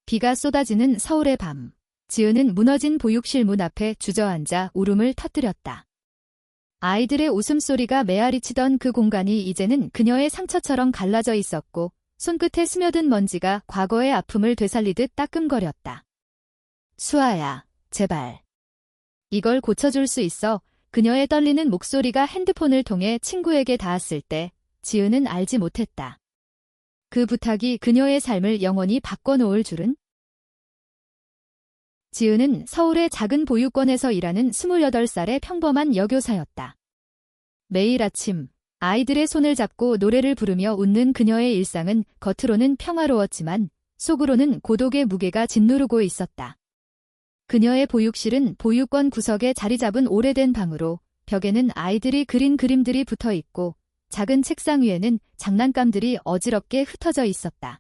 비가 쏟아지는 서울의 밤. 지은은 무너진 보육실 문 앞에 주저앉아 울음을 터뜨렸다. 아이들의 웃음소리가 메아리치던 그 공간이 이제는 그녀의 상처처럼 갈라져 있었고 손끝에 스며든 먼지가 과거의 아픔을 되살리듯 따끔거렸다. 수아야, 제발. 이걸 고쳐줄 수 있어. 그녀의 떨리는 목소리가 핸드폰을 통해 친구에게 닿았을 때 지은은 알지 못했다. 그 부탁이 그녀의 삶을 영원히 바꿔놓을 줄은? 지은은 서울의 작은 보육원에서 일하는 28살의 평범한 여교사였다. 매일 아침 아이들의 손을 잡고 노래를 부르며 웃는 그녀의 일상은 겉으로는 평화로웠지만 속으로는 고독의 무게가 짓누르고 있었다. 그녀의 보육실은 보육원 구석에 자리 잡은 오래된 방으로 벽에는 아이들이 그린 그림들이 붙어 있고 작은 책상 위에는 장난감들이 어지럽게 흩어져 있었다.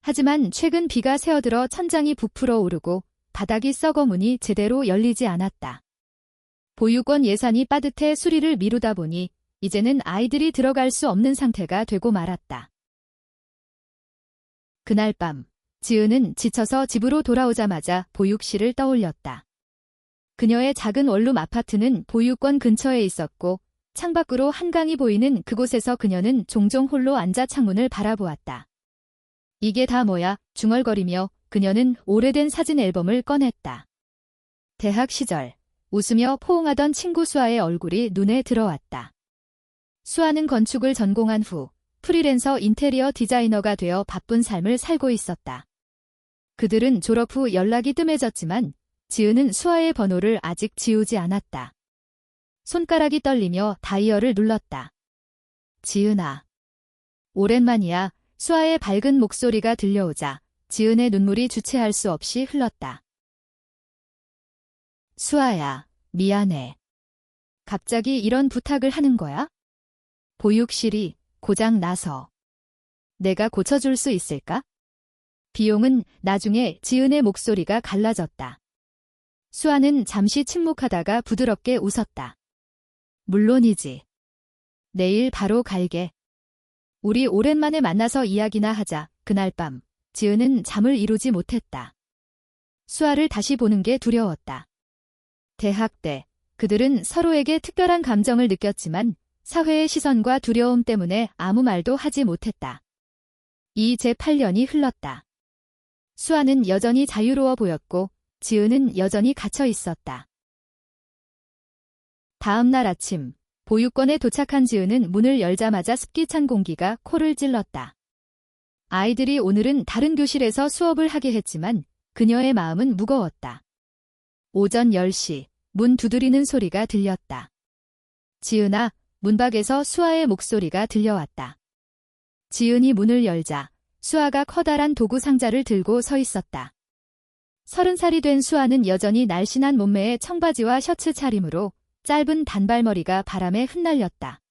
하지만 최근 비가 새어들어 천장이 부풀어 오르고 바닥이 썩어 문이 제대로 열리지 않았다. 보육원 예산이 빠듯해 수리를 미루다 보니 이제는 아이들이 들어갈 수 없는 상태가 되고 말았다. 그날 밤, 지은은 지쳐서 집으로 돌아오자마자 보육실을 떠올렸다. 그녀의 작은 원룸 아파트는 보육원 근처에 있었고 창밖으로 한강이 보이는 그곳에서 그녀는 종종 홀로 앉아 창문을 바라보았다. 이게 다 뭐야? 중얼거리며 그녀는 오래된 사진 앨범을 꺼냈다. 대학 시절, 웃으며 포옹하던 친구 수아의 얼굴이 눈에 들어왔다. 수아는 건축을 전공한 후 프리랜서 인테리어 디자이너가 되어 바쁜 삶을 살고 있었다. 그들은 졸업 후 연락이 뜸해졌지만 지은은 수아의 번호를 아직 지우지 않았다. 손가락이 떨리며 다이얼을 눌렀다. 지은아. 오랜만이야. 수아의 밝은 목소리가 들려오자 지은의 눈물이 주체할 수 없이 흘렀다. 수아야, 미안해. 갑자기 이런 부탁을 하는 거야? 보육실이 고장 나서. 내가 고쳐줄 수 있을까? 비용은 나중에. 지은의 목소리가 갈라졌다. 수아는 잠시 침묵하다가 부드럽게 웃었다. 물론이지. 내일 바로 갈게. 우리 오랜만에 만나서 이야기나 하자. 그날 밤, 지은은 잠을 이루지 못했다. 수아를 다시 보는 게 두려웠다. 대학 때 그들은 서로에게 특별한 감정을 느꼈지만 사회의 시선과 두려움 때문에 아무 말도 하지 못했다. 이제 8년이 흘렀다. 수아는 여전히 자유로워 보였고 지은은 여전히 갇혀 있었다. 다음 날 아침, 보육원에 도착한 지은은 문을 열자마자 습기 찬 공기가 코를 찔렀다. 아이들이 오늘은 다른 교실에서 수업을 하게 했지만 그녀의 마음은 무거웠다. 오전 10시, 문 두드리는 소리가 들렸다. 지은아, 문 밖에서 수아의 목소리가 들려왔다. 지은이 문을 열자 수아가 커다란 도구 상자를 들고 서 있었다. 30살이 된 수아는 여전히 날씬한 몸매의 청바지와 셔츠 차림으로 짧은 단발머리가 바람에 흩날렸다.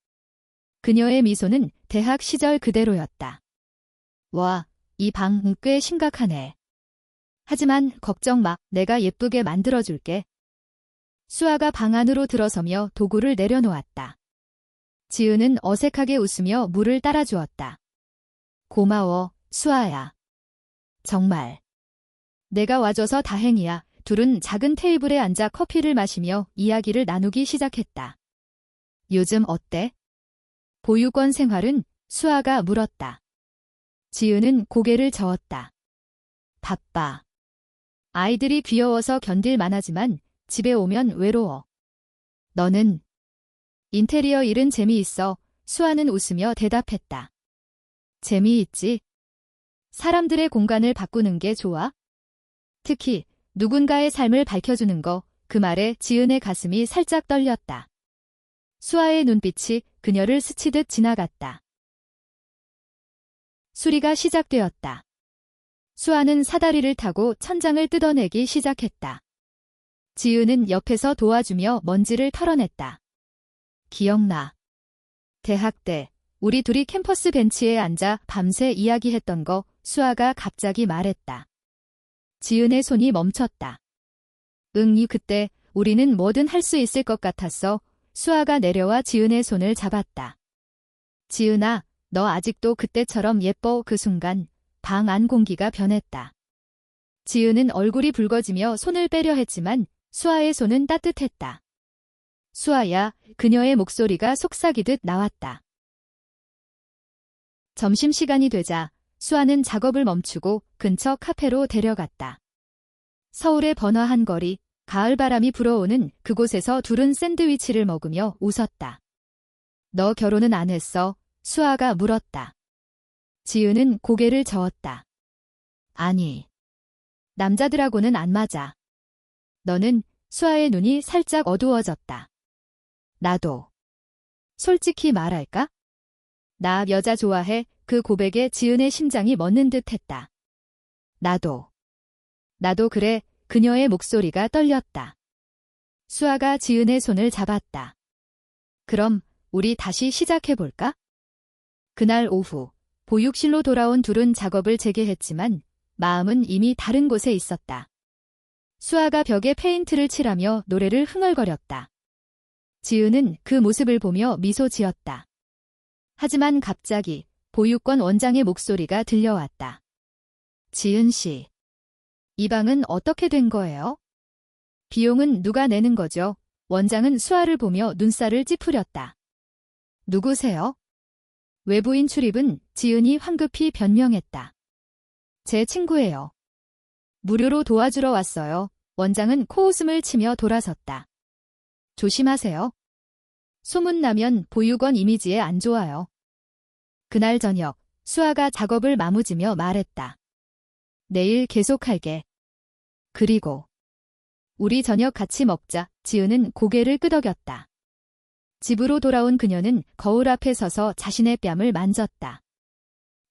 그녀의 미소는 대학 시절 그대로였다. 와, 이 방 꽤 심각하네. 하지만 걱정 마, 내가 예쁘게 만들어줄게. 수아가 방 안으로 들어서며 도구를 내려놓았다. 지은은 어색하게 웃으며 물을 따라주었다. 고마워, 수아야. 정말. 내가 와줘서 다행이야. 둘은 작은 테이블에 앉아 커피를 마시며 이야기를 나누기 시작했다. 요즘 어때? 보육원 생활은? 수아가 물었다. 지은은 고개를 저었다. 바빠. 아이들이 귀여워서 견딜 만하지만 집에 오면 외로워. 너는? 인테리어 일은 재미있어. 수아는 웃으며 대답했다. 재미있지? 사람들의 공간을 바꾸는 게 좋아? 특히 누군가의 삶을 밝혀주는 거. 그 말에 지은의 가슴이 살짝 떨렸다. 수아의 눈빛이 그녀를 스치듯 지나갔다. 수리가 시작되었다. 수아는 사다리를 타고 천장을 뜯어내기 시작했다. 지은은 옆에서 도와주며 먼지를 털어냈다. 기억나. 대학 때 우리 둘이 캠퍼스 벤치에 앉아 밤새 이야기했던 거. 수아가 갑자기 말했다. 지은의 손이 멈췄다. 그때 우리는 뭐든 할 수 있을 것 같았어. 수아가 내려와 지은의 손을 잡았다. 지은아, 너 아직도 그때처럼 예뻐. 그 순간 방 안 공기가 변했다. 지은은 얼굴이 붉어지며 손을 빼려 했지만 수아의 손은 따뜻했다. 수아야, 그녀의 목소리가 속삭이듯 나왔다. 점심시간이 되자 수아는 작업을 멈추고 근처 카페로 데려갔다. 서울의 번화한 거리, 가을바람이 불어오는 그곳에서 둘은 샌드위치를 먹으며 웃었다. 너 결혼은 안 했어? 수아가 물었다. 지은은 고개를 저었다. 아니. 남자들하고는 안 맞아. 너는? 수아의 눈이 살짝 어두워졌다. 나도. 솔직히 말할까? 나 여자 좋아해. 그 고백에 지은의 심장이 멎는 듯 했다. 나도 그래. 그녀의 목소리가 떨렸다. 수아가 지은의 손을 잡았다. 그럼 우리 다시 시작해볼까? 그날 오후 보육실로 돌아온 둘은 작업을 재개했지만 마음은 이미 다른 곳에 있었다. 수아가 벽에 페인트를 칠하며 노래를 흥얼거렸다. 지은은 그 모습을 보며 미소 지었다. 하지만 갑자기 보육권 원장의 목소리가 들려왔다. 지은 씨, 이 방은 어떻게 된 거예요? 비용은 누가 내는 거죠? 원장은 수아를 보며 눈살을 찌푸렸다. 누구세요? 외부인 출입은 지은이 황급히 변명했다. 제 친구예요. 무료로 도와주러 왔어요. 원장은 코웃음을 치며 돌아섰다. 조심하세요. 소문나면 보육원 이미지에 안 좋아요. 그날 저녁 수아가 작업을 마무지며 말했다. 내일 계속할게. 그리고 우리 저녁 같이 먹자. 지은은 고개를 끄덕였다. 집으로 돌아온 그녀는 거울 앞에 서서 자신의 뺨을 만졌다.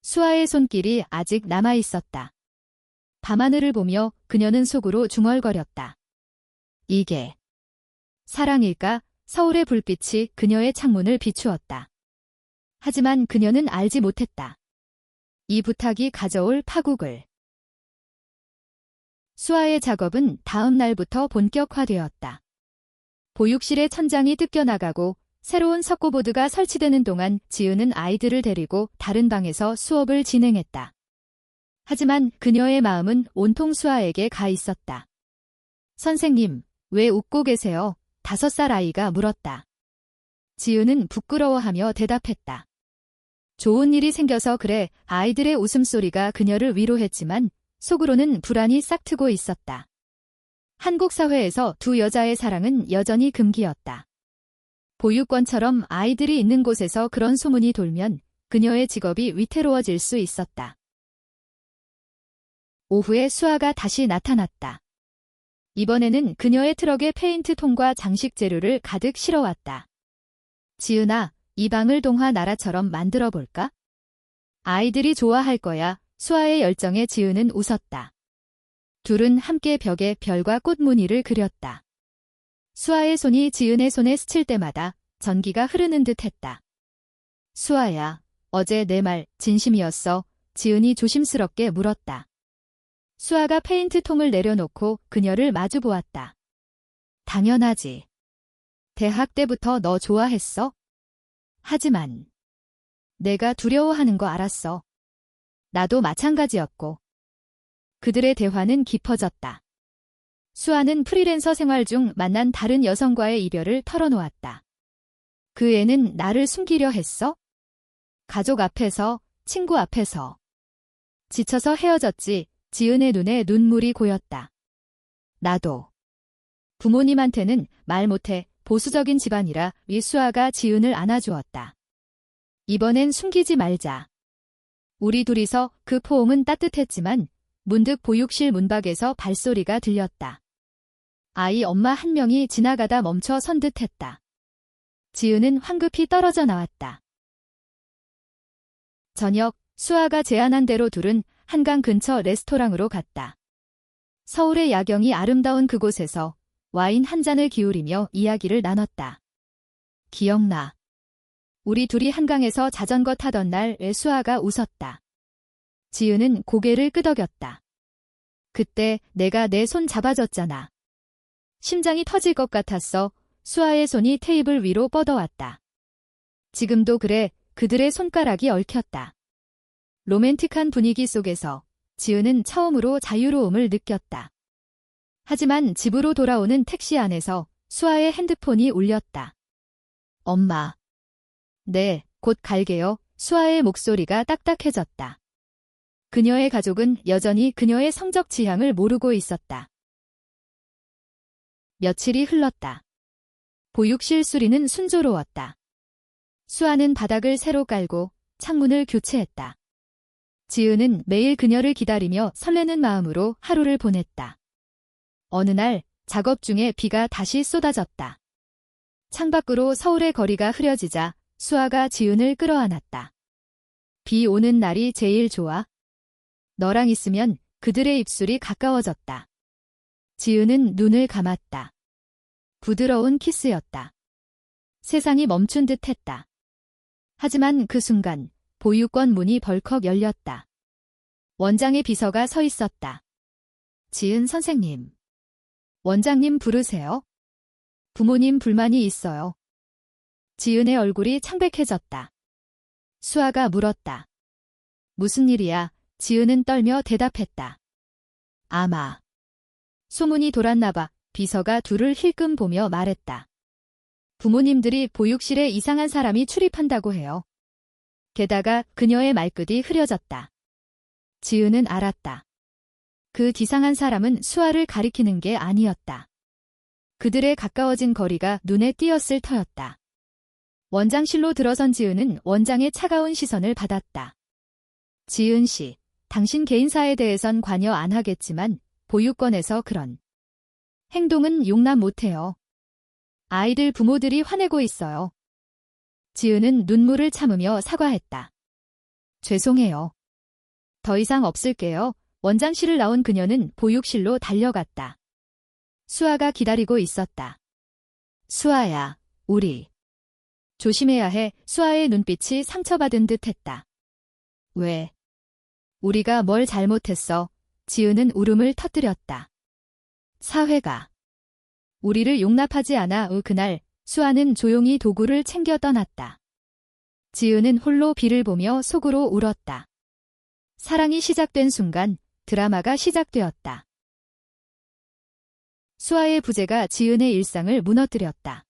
수아의 손길이 아직 남아있었다. 밤하늘을 보며 그녀는 속으로 중얼거렸다. 이게 사랑일까? 서울의 불빛이 그녀의 창문을 비추었다. 하지만 그녀는 알지 못했다. 이 부탁이 가져올 파국을. 수아의 작업은 다음 날부터 본격화되었다. 보육실의 천장이 뜯겨나가고 새로운 석고보드가 설치되는 동안 지은은 아이들을 데리고 다른 방에서 수업을 진행했다. 하지만 그녀의 마음은 온통 수아에게 가 있었다. 선생님, 왜 웃고 계세요? 5살 아이가 물었다. 지은은 부끄러워하며 대답했다. 좋은 일이 생겨서 그래. 아이들의 웃음소리가 그녀를 위로했지만 속으로는 불안이 싹트고 있었다. 한국 사회에서 두 여자의 사랑은 여전히 금기였다. 보육원처럼 아이들이 있는 곳에서 그런 소문이 돌면 그녀의 직업이 위태로워질 수 있었다. 오후에 수아가 다시 나타났다. 이번에는 그녀의 트럭에 페인트 통과 장식 재료를 가득 실어왔다. 지은아, 이 방을 동화 나라처럼 만들어 볼까? 아이들이 좋아할 거야. 수아의 열정에 지은은 웃었다. 둘은 함께 벽에 별과 꽃 무늬를 그렸다. 수아의 손이 지은의 손에 스칠 때마다 전기가 흐르는 듯 했다. 수아야, 어제 내 말 진심이었어? 지은이 조심스럽게 물었다. 수아가 페인트 통을 내려놓고 그녀를 마주 보았다. 당연하지. 대학 때부터 너 좋아했어? 하지만 내가 두려워하는 거 알았어. 나도 마찬가지였고. 그들의 대화는 깊어졌다. 수아는 프리랜서 생활 중 만난 다른 여성과의 이별을 털어놓았다. 그 애는 나를 숨기려 했어? 가족 앞에서, 친구 앞에서. 지쳐서 헤어졌지. 지은의 눈에 눈물이 고였다. 나도. 부모님한테는 말 못해. 보수적인 집안이라 수아가 지은을 안아주었다. 이번엔 숨기지 말자. 우리 둘이서. 그 포옹은 따뜻했지만 문득 보육실 문밖에서 발소리가 들렸다. 아이 엄마 한 명이 지나가다 멈춰 선 듯했다. 지은은 황급히 떨어져 나왔다. 저녁, 수아가 제안한 대로 둘은 한강 근처 레스토랑으로 갔다. 서울의 야경이 아름다운 그곳에서 와인 한 잔을 기울이며 이야기를 나눴다. 기억나. 우리 둘이 한강에서 자전거 타던 날. 수아가 웃었다. 지은은 고개를 끄덕였다. 그때 내가 내 손 잡아줬잖아. 심장이 터질 것 같았어. 수아의 손이 테이블 위로 뻗어왔다. 지금도 그래. 그들의 손가락이 얽혔다. 로맨틱한 분위기 속에서 지은은 처음으로 자유로움을 느꼈다. 하지만 집으로 돌아오는 택시 안에서 수아의 핸드폰이 울렸다. 엄마. 네, 곧 갈게요. 수아의 목소리가 딱딱해졌다. 그녀의 가족은 여전히 그녀의 성적 지향을 모르고 있었다. 며칠이 흘렀다. 보육실 수리는 순조로웠다. 수아는 바닥을 새로 깔고 창문을 교체했다. 지은은 매일 그녀를 기다리며 설레는 마음으로 하루를 보냈다. 어느 날 작업 중에 비가 다시 쏟아졌다. 창밖으로 서울의 거리가 흐려지자 수아가 지은을 끌어안았다. 비 오는 날이 제일 좋아. 너랑 있으면 그들의 입술이 가까워졌다. 지은은 눈을 감았다. 부드러운 키스였다. 세상이 멈춘 듯 했다. 하지만 그 순간 보육원 문이 벌컥 열렸다. 원장의 비서가 서 있었다. 지은 선생님. 원장님 부르세요. 부모님 불만이 있어요. 지은의 얼굴이 창백해졌다. 수아가 물었다. 무슨 일이야? 지은은 떨며 대답했다. 아마. 소문이 돌았나 봐. 비서가 둘을 힐끔 보며 말했다. 부모님들이 보육실에 이상한 사람이 출입한다고 해요. 게다가 그녀의 말끝이 흐려졌다. 지은은 알았다. 그 기상한 사람은 수아를 가리키는 게 아니었다. 그들의 가까워진 거리가 눈에 띄었을 터였다. 원장실로 들어선 지은은 원장의 차가운 시선을 받았다. 지은 씨, 당신 개인사에 대해선 관여 안 하겠지만 보육원에서 그런 행동은 용납 못해요. 아이들 부모들이 화내고 있어요. 지은은 눈물을 참으며 사과했다. 죄송해요. 더 이상 없을게요. 원장실을 나온 그녀는 보육실로 달려갔다. 수아가 기다리고 있었다. 수아야, 우리. 조심해야 해. 수아의 눈빛이 상처받은 듯 했다. 왜? 우리가 뭘 잘못했어? 지은은 울음을 터뜨렸다. 사회가 우리를 용납하지 않아. 그날 수아는 조용히 도구를 챙겨 떠났다. 지은은 홀로 비를 보며 속으로 울었다. 사랑이 시작된 순간 드라마가 시작되었다. 수아의 부재가 지은의 일상을 무너뜨렸다.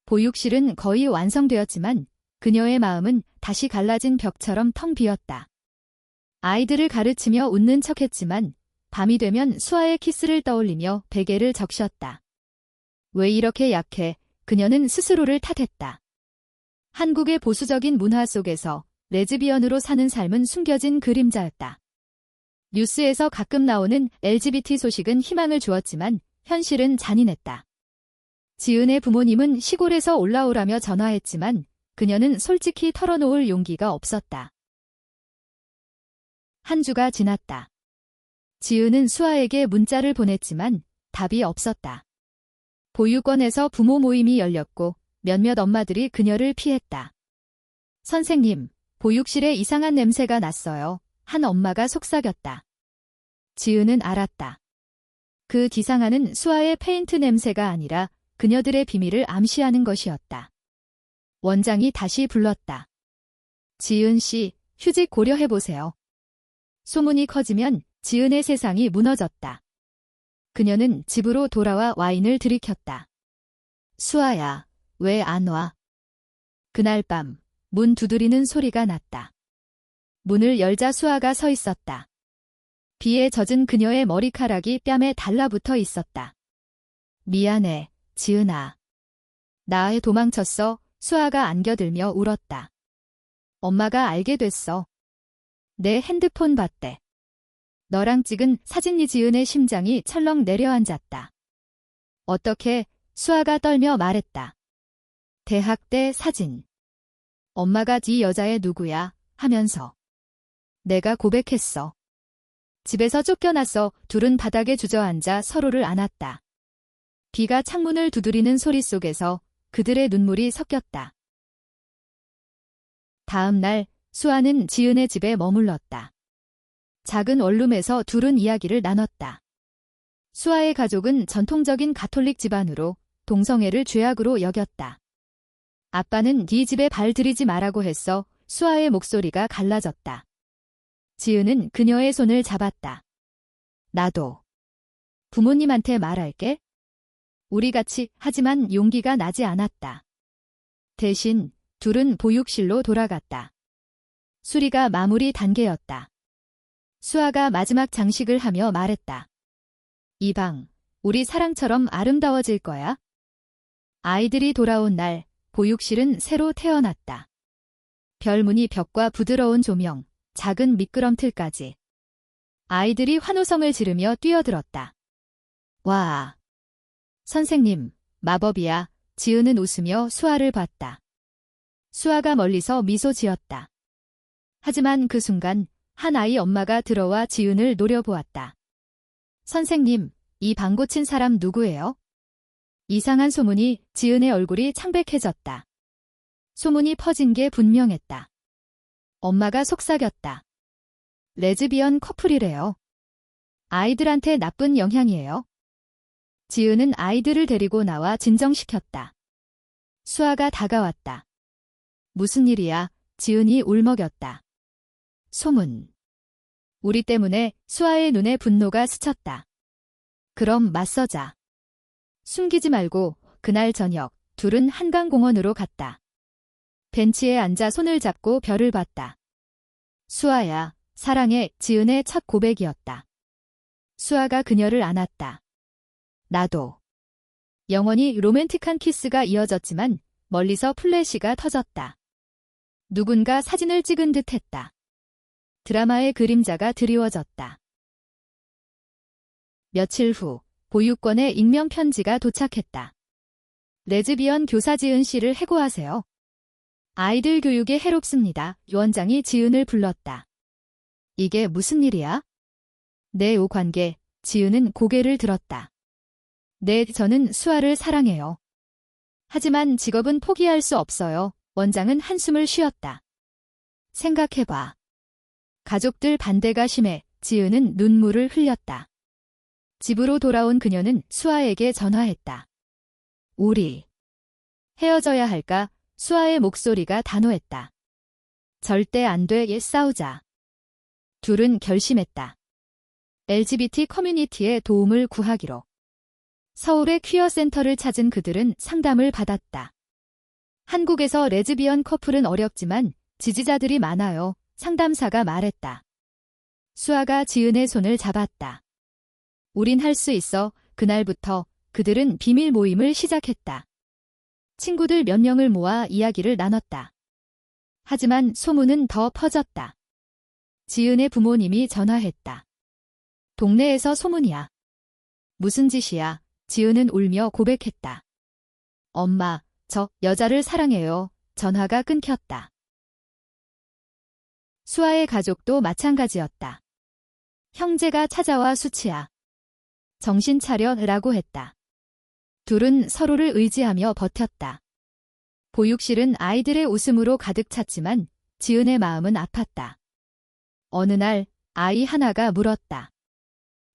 보육실은 거의 완성되었지만 그녀의 마음은 다시 갈라진 벽처럼 텅 비었다. 아이들을 가르치며 웃는 척했지만 밤이 되면 수아의 키스를 떠올리며 베개를 적셨다. 왜 이렇게 약해? 그녀는 스스로를 탓했다. 한국의 보수적인 문화 속에서 레즈비언으로 사는 삶은 숨겨진 그림자였다. 뉴스에서 가끔 나오는 LGBT 소식은 희망을 주었지만 현실은 잔인했다. 지은의 부모님은 시골에서 올라오라며 전화했지만 그녀는 솔직히 털어놓을 용기가 없었다. 한 주가 지났다. 지은은 수아에게 문자를 보냈지만 답이 없었다. 보육원에서 부모 모임이 열렸고 몇몇 엄마들이 그녀를 피했다. 선생님, 보육실에 이상한 냄새가 났어요. 한 엄마가 속삭였다. 지은은 알았다. 그 기상하는 수아의 페인트 냄새가 아니라 그녀들의 비밀을 암시하는 것이었다. 원장이 다시 불렀다. 지은 씨, 휴직 고려해보세요. 소문이 커지면 지은의 세상이 무너졌다. 그녀는 집으로 돌아와 와인을 들이켰다. 수아야, 왜 안 와? 그날 밤, 문 두드리는 소리가 났다. 문을 열자 수아가 서 있었다. 비에 젖은 그녀의 머리카락이 뺨에 달라붙어 있었다. 미안해, 지은아. 나 도망쳤어. 수아가 안겨들며 울었다. 엄마가 알게 됐어. 내 핸드폰 봤대. 너랑 찍은 사진이. 지은의 심장이 철렁 내려앉았다. 어떻게? 수아가 떨며 말했다. 대학 때 사진. 엄마가 이 여자애 누구야? 하면서. 내가 고백했어. 집에서 쫓겨났어. 둘은 바닥에 주저앉아 서로를 안았다. 비가 창문을 두드리는 소리 속에서 그들의 눈물이 섞였다. 다음 날 수아는 지은의 집에 머물렀다. 작은 원룸에서 둘은 이야기를 나눴다. 수아의 가족은 전통적인 가톨릭 집안으로 동성애를 죄악으로 여겼다. 아빠는 네 집에 발 들이지 말라고 했어. 수아의 목소리가 갈라졌다. 지은은 그녀의 손을 잡았다. 나도 부모님한테 말할게. 우리 같이 하지만 용기가 나지 않았다. 대신 둘은 보육실로 돌아갔다. 수리가 마무리 단계였다. 수아가 마지막 장식을 하며 말했다. 이 방, 우리 사랑처럼 아름다워질 거야. 아이들이 돌아온 날, 보육실은 새로 태어났다. 별무늬 벽과 부드러운 조명, 작은 미끄럼틀까지. 아이들이 환호성을 지르며 뛰어들었다. 와! 선생님, 마법이야. 지은은 웃으며 수아를 봤다. 수아가 멀리서 미소 지었다. 하지만 그 순간 한 아이 엄마가 들어와 지은을 노려보았다. 선생님, 이 방 고친 사람 누구예요? 이상한 소문이 지은의 얼굴이 창백해졌다. 소문이 퍼진 게 분명했다. 엄마가 속삭였다. 레즈비언 커플이래요. 아이들한테 나쁜 영향이에요. 지은은 아이들을 데리고 나와 진정시켰다. 수아가 다가왔다. 무슨 일이야? 지은이 울먹였다. 소문. 우리 때문에 수아의 눈에 분노가 스쳤다. 그럼 맞서자. 숨기지 말고 그날 저녁 둘은 한강공원으로 갔다. 벤치에 앉아 손을 잡고 별을 봤다. 수아야, 사랑해. 지은의 첫 고백이었다. 수아가 그녀를 안았다. 나도. 영원히 로맨틱한 키스가 이어졌지만 멀리서 플래시가 터졌다. 누군가 사진을 찍은 듯 했다. 드라마의 그림자가 드리워졌다. 며칠 후 보육권에 익명 편지가 도착했다. 레즈비언 교사 지은 씨를 해고하세요. 아이들 교육에 해롭습니다. 원장이 지은을 불렀다. 이게 무슨 일이야? 내 오관계. 지은은 고개를 들었다. 네, 저는 수아를 사랑해요. 하지만 직업은 포기할 수 없어요. 원장은 한숨을 쉬었다. 생각해봐. 가족들 반대가 심해. 지은은 눈물을 흘렸다. 집으로 돌아온 그녀는 수아에게 전화했다. 우리 헤어져야 할까? 수아의 목소리가 단호했다. 절대 안 돼. 싸우자. 둘은 결심했다. LGBT 커뮤니티의 도움을 구하기로. 서울의 퀴어 센터를 찾은 그들은 상담을 받았다. 한국에서 레즈비언 커플은 어렵지만 지지자들이 많아요. 상담사가 말했다. 수아가 지은의 손을 잡았다. 우린 할 수 있어. 그날부터 그들은 비밀 모임을 시작했다. 친구들 몇 명을 모아 이야기를 나눴다. 하지만 소문은 더 퍼졌다. 지은의 부모님이 전화했다. 동네에서 소문이야. 무슨 짓이야? 지은은 울며 고백했다. 엄마, 저 여자를 사랑해요. 전화가 끊겼다. 수아의 가족도 마찬가지였다. 형제가 찾아와 수치야. 정신 차려라고 했다. 둘은 서로를 의지하며 버텼다. 보육실은 아이들의 웃음으로 가득 찼지만 지은의 마음은 아팠다. 어느 날 아이 하나가 물었다.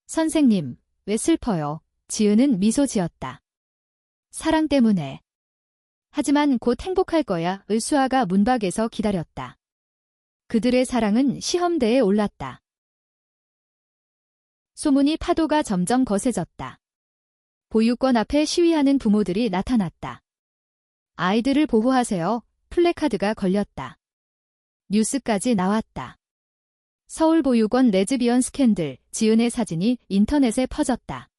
선생님, 왜 슬퍼요? 지은은 미소 지었다. 사랑 때문에. 하지만 곧 행복할 거야. 수아가 문 밖에서 기다렸다. 그들의 사랑은 시험대에 올랐다. 소문이 파도가 점점 거세졌다. 보육권 앞에 시위하는 부모들이 나타났다. 아이들을 보호하세요. 플래카드가 걸렸다. 뉴스까지 나왔다. 서울보육원 레즈비언 스캔들, 지은의 사진이 인터넷에 퍼졌다.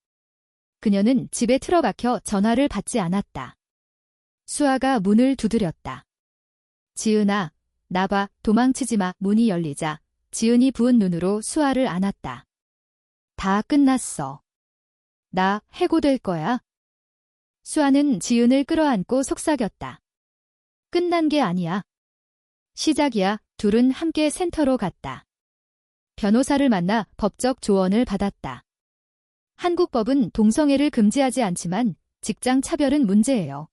그녀는 집에 틀어박혀 전화를 받지 않았다. 수아가 문을 두드렸다. 지은아, 나봐. 도망치지 마. 문이 열리자 지은이 부은 눈으로 수아를 안았다. 다 끝났어. 나 해고될 거야. 수아는 지은을 끌어안고 속삭였다. 끝난 게 아니야. 시작이야. 둘은 함께 센터로 갔다. 변호사를 만나 법적 조언을 받았다. 한국 법은 동성애를 금지하지 않지만 직장 차별은 문제예요.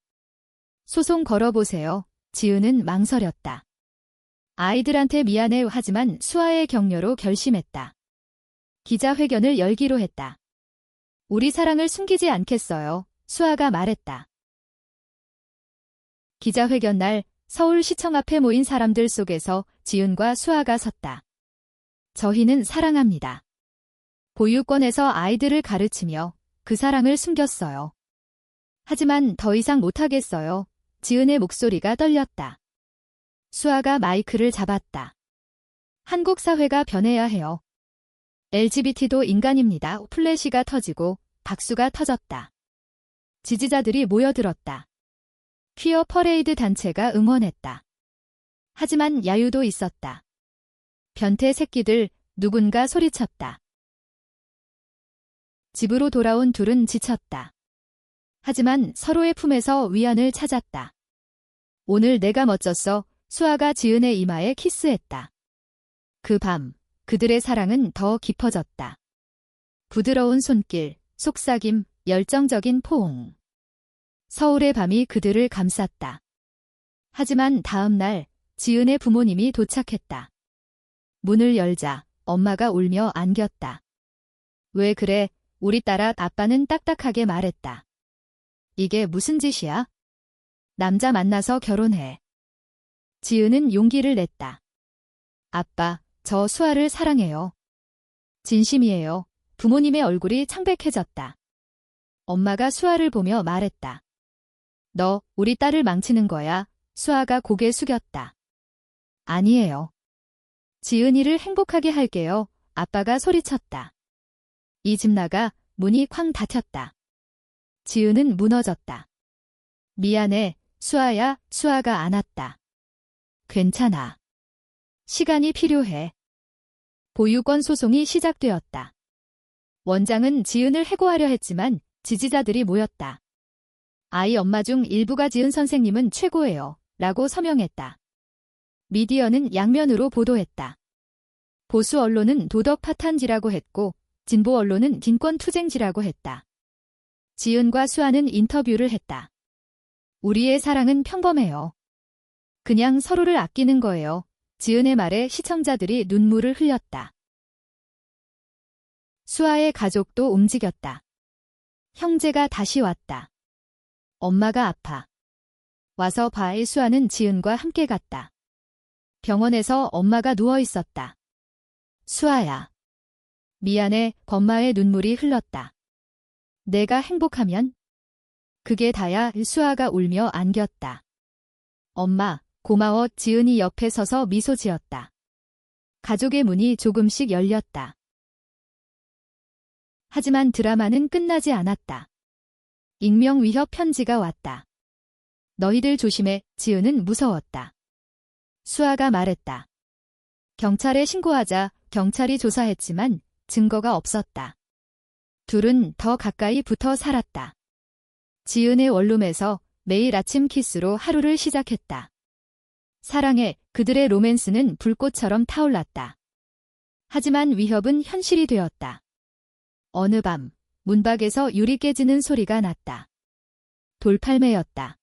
소송 걸어보세요. 지은은 망설였다. 아이들한테 미안해 하지만 수아의 격려로 결심했다. 기자회견을 열기로 했다. 우리 사랑을 숨기지 않겠어요. 수아가 말했다. 기자회견 날 서울시청 앞에 모인 사람들 속에서 지은과 수아가 섰다. 저희는 사랑합니다. 보육원에서 아이들을 가르치며 그 사랑을 숨겼어요. 하지만 더 이상 못하겠어요. 지은의 목소리가 떨렸다. 수아가 마이크를 잡았다. 한국 사회가 변해야 해요. LGBT도 인간입니다. 플래시가 터지고 박수가 터졌다. 지지자들이 모여들었다. 퀴어 퍼레이드 단체가 응원했다. 하지만 야유도 있었다. 변태 새끼들, 누군가 소리쳤다. 집으로 돌아온 둘은 지쳤다. 하지만 서로의 품에서 위안을 찾았다. 오늘 내가 멋졌어. 수아가 지은의 이마에 키스했다. 그 밤, 그들의 사랑은 더 깊어졌다. 부드러운 손길, 속삭임, 열정적인 포옹. 서울의 밤이 그들을 감쌌다. 하지만 다음 날, 지은의 부모님이 도착했다. 문을 열자 엄마가 울며 안겼다. 왜 그래? 우리 딸아. 아빠는 딱딱하게 말했다. 이게 무슨 짓이야? 남자 만나서 결혼해. 지은은 용기를 냈다. 아빠, 저 수아를 사랑해요. 진심이에요. 부모님의 얼굴이 창백해졌다. 엄마가 수아를 보며 말했다. 너 우리 딸을 망치는 거야. 수아가 고개 숙였다. 아니에요. 지은이를 행복하게 할게요. 아빠가 소리쳤다. 이 집 나가. 문이 쾅 닫혔다. 지은은 무너졌다. 미안해, 수아야. 수아가 안았다. 괜찮아. 시간이 필요해. 보육원 소송이 시작되었다. 원장은 지은을 해고하려 했지만 지지자들이 모였다. 아이 엄마 중 일부가 지은 선생님은 최고예요. 라고 서명했다. 미디어는 양면으로 보도했다. 보수 언론은 도덕 파탄지라고 했고 진보 언론은 인권투쟁지라고 했다. 지은과 수아는 인터뷰를 했다. 우리의 사랑은 평범해요. 그냥 서로를 아끼는 거예요. 지은의 말에 시청자들이 눈물을 흘렸다. 수아의 가족도 움직였다. 형제가 다시 왔다. 엄마가 아파. 와서 봐의 수아는 지은과 함께 갔다. 병원에서 엄마가 누워 있었다. 수아야. 미안해. 엄마의 눈물이 흘렀다. 내가 행복하면? 그게 다야. 수아가 울며 안겼다. 엄마, 고마워. 지은이 옆에 서서 미소 지었다. 가족의 문이 조금씩 열렸다. 하지만 드라마는 끝나지 않았다. 익명 위협 편지가 왔다. 너희들 조심해. 지은은 무서웠다. 수아가 말했다. 경찰에 신고하자. 경찰이 조사했지만 증거가 없었다. 둘은 더 가까이 붙어 살았다. 지은의 원룸에서 매일 아침 키스로 하루를 시작했다. 사랑해. 그들의 로맨스는 불꽃처럼 타올랐다. 하지만 위협은 현실이 되었다. 어느 밤, 문밖에서 유리 깨지는 소리가 났다. 돌팔매였다.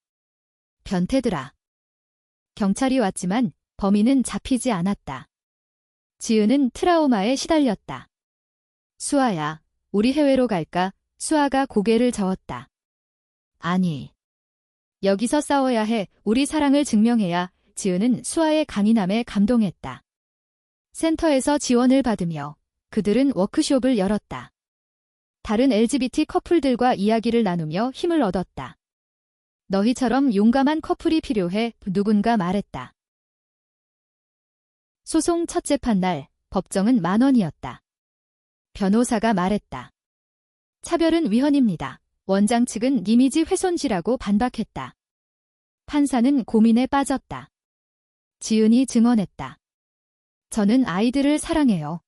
변태들아. 경찰이 왔지만 범인은 잡히지 않았다. 지은은 트라우마에 시달렸다. 수아야, 우리 해외로 갈까? 수아가 고개를 저었다. 아니. 여기서 싸워야 해. 우리 사랑을 증명해야. 지은은 수아의 강인함에 감동했다. 센터에서 지원을 받으며 그들은 워크숍을 열었다. 다른 LGBT 커플들과 이야기를 나누며 힘을 얻었다. 너희처럼 용감한 커플이 필요해. 누군가 말했다. 소송 첫 재판날 법정은 10,000원이었다. 변호사가 말했다. 차별은 위헌입니다. 원장 측은 이미지 훼손지라고 반박했다. 판사는 고민에 빠졌다. 지은이 증언했다. 저는 아이들을 사랑해요.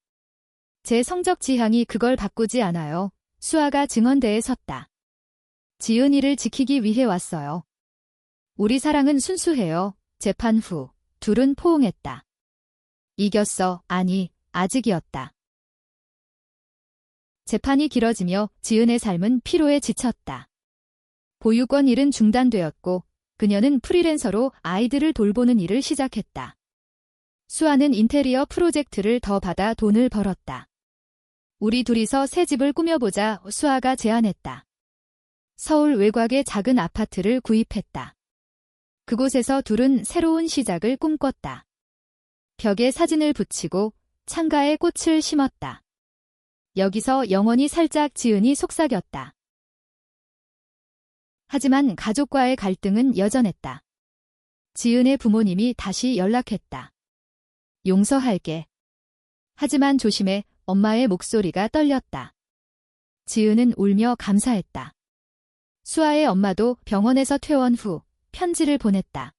제 성적 지향이 그걸 바꾸지 않아요. 수아가 증언대에 섰다. 지은이를 지키기 위해 왔어요. 우리 사랑은 순수해요. 재판 후 둘은 포옹했다. 이겼어. 아니, 아직이었다. 재판이 길어지며 지은의 삶은 피로에 지쳤다. 보육원 일은 중단되었고 그녀는 프리랜서로 아이들을 돌보는 일을 시작했다. 수아는 인테리어 프로젝트를 더 받아 돈을 벌었다. 우리 둘이서 새 집을 꾸며보자. 수아가 제안했다. 서울 외곽의 작은 아파트를 구입했다. 그곳에서 둘은 새로운 시작을 꿈꿨다. 벽에 사진을 붙이고 창가에 꽃을 심었다. 여기서 영원히 살짝 지은이 속삭였다. 하지만 가족과의 갈등은 여전했다. 지은의 부모님이 다시 연락했다. 용서할게. 하지만 조심해. 엄마의 목소리가 떨렸다. 지은은 울며 감사했다. 수아의 엄마도 병원에서 퇴원 후 편지를 보냈다.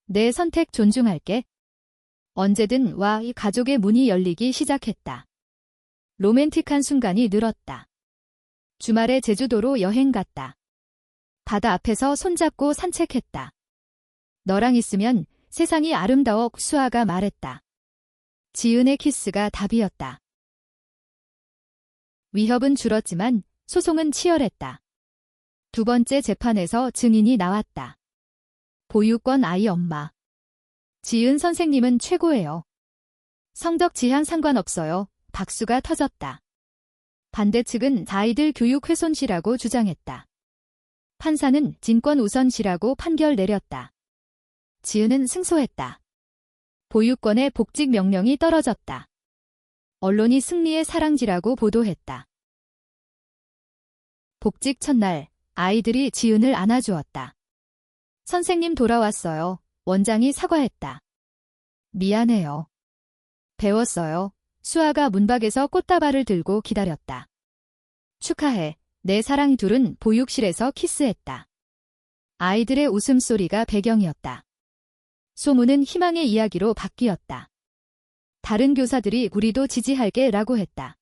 내 선택 존중할게. 언제든 와. 이 가족의 문이 열리기 시작했다. 로맨틱한 순간이 늘었다. 주말에 제주도로 여행 갔다. 바다 앞에서 손잡고 산책했다. 너랑 있으면 세상이 아름다워. 수아가 말했다. 지은의 키스가 답이었다. 위협은 줄었지만 소송은 치열했다. 두 번째 재판에서 증인이 나왔다. 보육권 아이 엄마. 지은 선생님은 최고예요. 성적 지향 상관없어요. 박수가 터졌다. 반대 측은 아이들 교육 훼손시라고 주장했다. 판사는 진권 우선시라고 판결 내렸다. 지은은 승소했다. 보육권의 복직 명령이 떨어졌다. 언론이 승리의 사랑지라고 보도했다. 복직 첫날, 아이들이 지은을 안아주었다. 선생님 돌아왔어요. 원장이 사과했다. 미안해요. 배웠어요. 수아가 문밖에서 꽃다발을 들고 기다렸다. 축하해. 내 사랑 둘은 보육실에서 키스했다. 아이들의 웃음소리가 배경이었다. 소문은 희망의 이야기로 바뀌었다. 다른 교사들이 우리도 지지할게 라고 했다.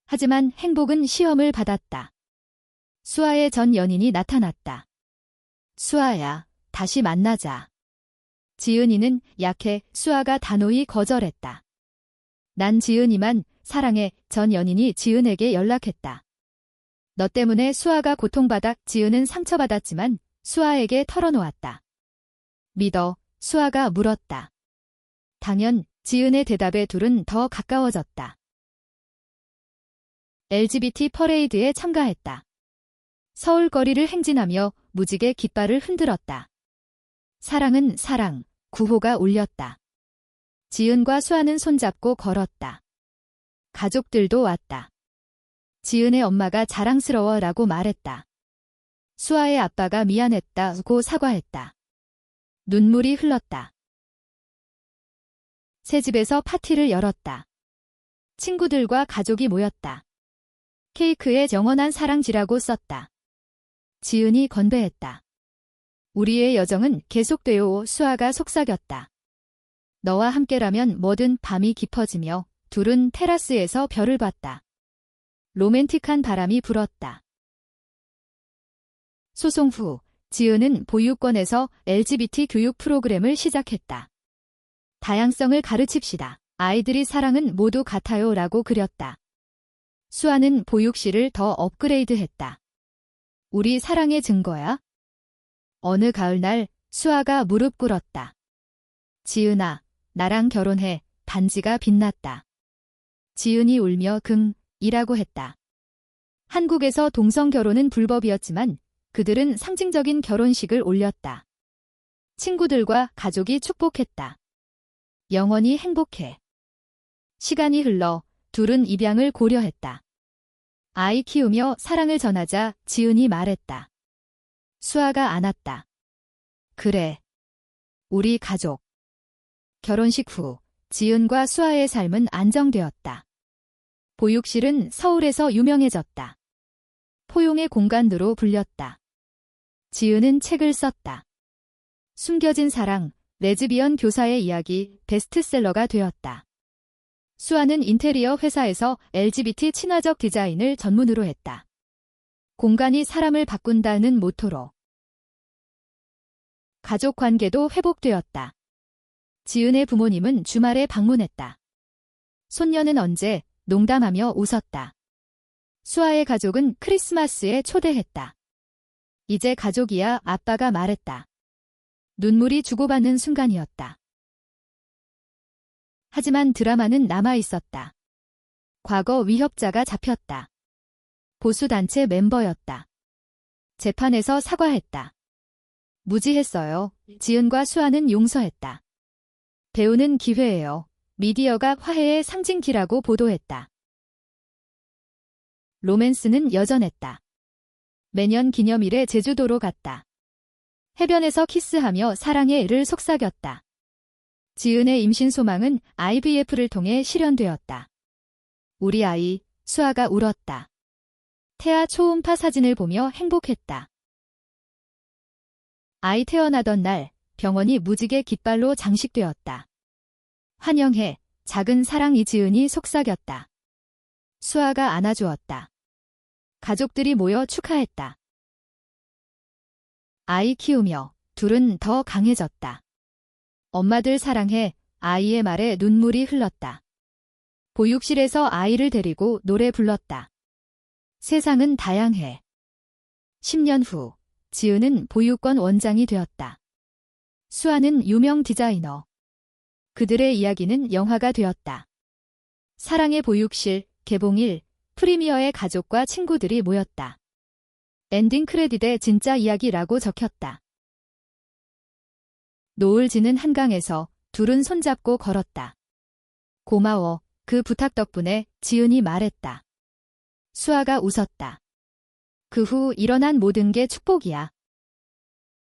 하지만 행복은 시험을 받았다. 수아의 전 연인이 나타났다. 수아야, 다시 만나자. 지은이는 약해. 수아가 단호히 거절했다. 난 지은이만 사랑해. 전 연인이 지은에게 연락했다. 너 때문에 수아가 고통받아. 지은은 상처받았지만 수아에게 털어놓았다. 믿어. 수아가 물었다. 당연. 지은의 대답에 둘은 더 가까워졌다. LGBT 퍼레이드에 참가했다. 서울 거리를 행진하며 무지개 깃발을 흔들었다. 사랑은 사랑, 구호가 울렸다. 지은과 수아는 손잡고 걸었다. 가족들도 왔다. 지은의 엄마가 자랑스러워 라고 말했다. 수아의 아빠가 미안했다고 사과했다. 눈물이 흘렀다. 새 집에서 파티를 열었다. 친구들과 가족이 모였다. 케이크에 영원한 사랑지라고 썼다. 지은이 건배했다. 우리의 여정은 계속돼요. 수아가 속삭였다. 너와 함께라면 뭐든. 밤이 깊어지며 둘은 테라스에서 별을 봤다. 로맨틱한 바람이 불었다. 소송 후 지은은 보육권에서 LGBT 교육 프로그램을 시작했다. 다양성을 가르칩시다. 아이들이 사랑은 모두 같아요 라고 그렸다. 수아는 보육실을 더 업그레이드했다. 우리 사랑의 증거야? 어느 가을날 수아가 무릎 꿇었다. 지은아, 나랑 결혼해. 반지가 빛났다. 지은이 울며 이라고 했다. 한국에서 동성 결혼은 불법이었지만 그들은 상징적인 결혼식을 올렸다. 친구들과 가족이 축복했다. 영원히 행복해. 시간이 흘러 둘은 입양을 고려했다. 아이 키우며 사랑을 전하자 지은이 말했다. 수아가 안았다. 그래. 우리 가족. 결혼식 후 지은과 수아의 삶은 안정되었다. 보육실은 서울에서 유명해졌다. 포용의 공간으로 불렸다. 지은은 책을 썼다. 숨겨진 사랑, 레즈비언 교사의 이야기, 베스트셀러가 되었다. 수아는 인테리어 회사에서 LGBT 친화적 디자인을 전문으로 했다. 공간이 사람을 바꾼다는 모토로. 가족 관계도 회복되었다. 지은의 부모님은 주말에 방문했다. 손녀는 언제 농담하며 웃었다. 수아의 가족은 크리스마스에 초대했다. 이제 가족이야. 아빠가 말했다. 눈물이 주고받는 순간이었다. 하지만 드라마는 남아있었다. 과거 위협자가 잡혔다. 보수단체 멤버였다. 재판에서 사과했다. 무지했어요. 지은과 수아는 용서했다. 배우는 기회예요. 미디어가 화해의 상징기라고 보도했다. 로맨스는 여전했다. 매년 기념일에 제주도로 갔다. 해변에서 키스하며 사랑의 애를 속삭였다. 지은의 임신 소망은 IVF를 통해 실현되었다. 우리 아이, 수아가 울었다. 태아 초음파 사진을 보며 행복했다. 아이 태어나던 날, 병원이 무지개 깃발로 장식되었다. 환영해, 작은 사랑 이지은이 속삭였다. 수아가 안아주었다. 가족들이 모여 축하했다. 아이 키우며 둘은 더 강해졌다. 엄마들 사랑해, 아이의 말에 눈물이 흘렀다. 보육실에서 아이를 데리고 노래 불렀다. 세상은 다양해. 10년 후, 지은은 보육원 원장이 되었다. 수아는 유명 디자이너. 그들의 이야기는 영화가 되었다. 사랑의 보육실, 개봉일, 프리미어의 가족과 친구들이 모였다. 엔딩 크레딧에 진짜 이야기라고 적혔다. 노을 지는 한강에서 둘은 손잡고 걸었다. 고마워, 그 부탁 덕분에 지은이 말했다. 수아가 웃었다. 그 후 일어난 모든 게 축복이야.